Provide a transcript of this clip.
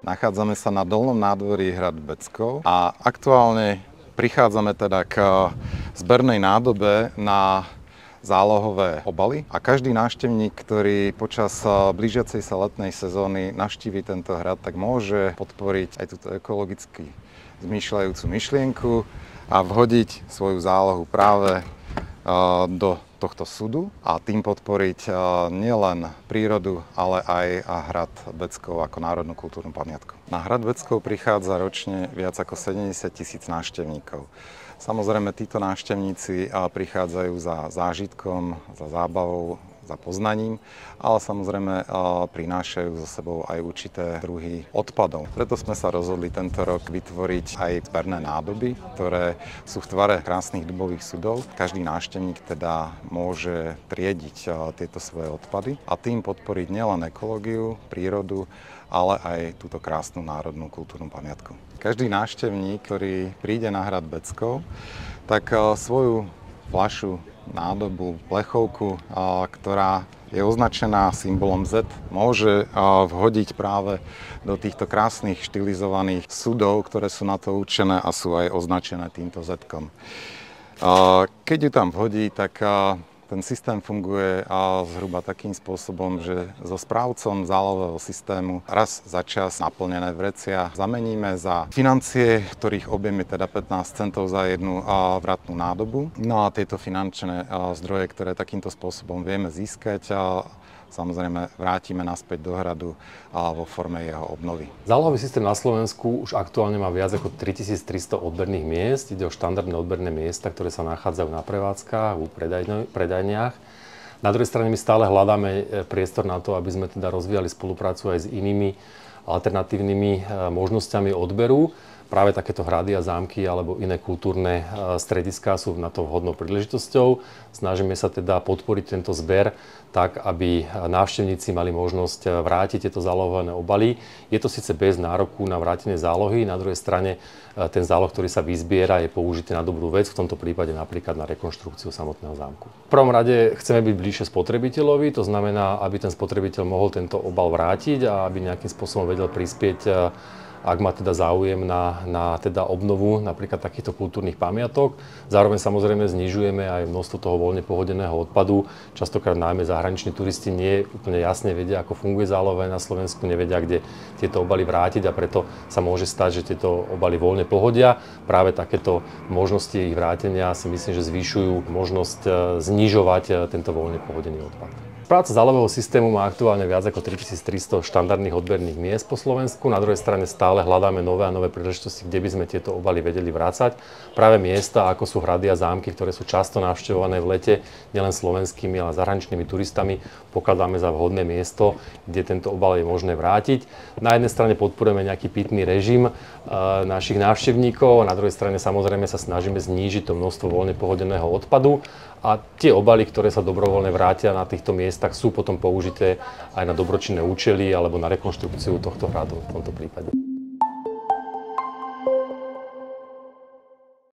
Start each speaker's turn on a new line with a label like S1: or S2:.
S1: Nachádzame sa na dolnom nádvorí hrad Beckov a aktuálne prichádzame teda k zbernej nádobe na zálohové obaly a každý návštevník, ktorý počas blížiacej sa letnej sezóny navštíví tento hrad, tak môže podporiť aj túto ekologicky zmýšľajúcu myšlienku a vhodiť svoju zálohu práve do tohto súdu a tým podporiť nielen prírodu, ale aj hrad Beckov ako národnú kultúrnu pamiatku. Na hrad Beckov prichádza ročne viac ako 70 000 návštevníkov. Samozrejme, títo návštevníci prichádzajú za zážitkom, za zábavou, za poznaním, ale samozrejme prinášajú so sebou aj určité druhy odpadov. Preto sme sa rozhodli tento rok vytvoriť aj zberné nádoby, ktoré sú v tvare krásnych dubových sudov. Každý návštevník teda môže triediť tieto svoje odpady a tým podporiť nielen ekológiu, prírodu, ale aj túto krásnu národnú kultúrnu pamiatku. Každý návštevník, ktorý príde na hrad Beckov, tak svoju fľašu, nádobu, plechovku, ktorá je označená symbolom Z, môže vhodiť práve do týchto krásnych štilizovaných sudov, ktoré sú na to určené a sú aj označené týmto Z-kom. Keď ju tam vhodí, tak ten systém funguje zhruba takým spôsobom, že so správcom zálohového systému raz za čas naplnené vrecia zameníme za financie, ktorých objem je teda 15 centov za jednu vratnú nádobu. No a tieto finančné zdroje, ktoré takýmto spôsobom vieme získať, samozrejme vrátime naspäť do hradu vo forme jeho obnovy.
S2: Zálohový systém na Slovensku už aktuálne má viac ako 3300 odberných miest. Ide o štandardné odberné miesta, ktoré sa nachádzajú na prevádzkach, u predajniach. Na druhej strane my stále hľadáme priestor na to, aby sme teda rozvíjali spoluprácu aj s inými alternatívnymi možnosťami odberu. Práve takéto hrady a zámky alebo iné kultúrne strediská sú na to vhodnou príležitosťou. Snažíme sa teda podporiť tento zber tak, aby návštevníci mali možnosť vrátiť tieto zálohované obaly. Je to síce bez nároku na vrátenie zálohy, na druhej strane ten záloh, ktorý sa vyzbiera, je použitý na dobrú vec, v tomto prípade napríklad na rekonštrukciu samotného zámku. V prvom rade chceme byť bližšie spotrebiteľovi, to znamená, aby ten spotrebiteľ mohol tento obal vrátiť a aby nejakým spôsobom vedel prispieť, ak má teda záujem na teda obnovu napríklad takýchto kultúrnych pamiatok. Zároveň samozrejme znižujeme aj množstvo toho voľne pohodeného odpadu. Častokrát najmä zahraniční turisti nie úplne jasne vedia, ako funguje záloha na Slovensku, nevedia, kde tieto obaly vrátiť a preto sa môže stať, že tieto obaly voľne pohodia. Práve takéto možnosti ich vrátenia si myslím, že zvyšujú možnosť znižovať tento voľne pohodený odpad. Práca zálohového systému má aktuálne viac ako 3300 štandardných odberných miest po Slovensku. Na druhej strane stále hľadáme nové a nové príležitosti, kde by sme tieto obaly vedeli vrácať. Práve miesta, ako sú hrady a zámky, ktoré sú často navštevované v lete nielen slovenskými, ale zahraničnými turistami, pokladáme za vhodné miesto, kde tento obal je možné vrátiť. Na jednej strane podporujeme nejaký pitný režim našich návštevníkov a na druhej strane samozrejme sa snažíme znížiť to množstvo voľne pohodeného odpadu. A tie obaly, ktoré sa dobrovoľne vrátia na týchto miestach, sú potom použité aj na dobročinné účely alebo na rekonštrukciu tohto hradu v tomto prípade.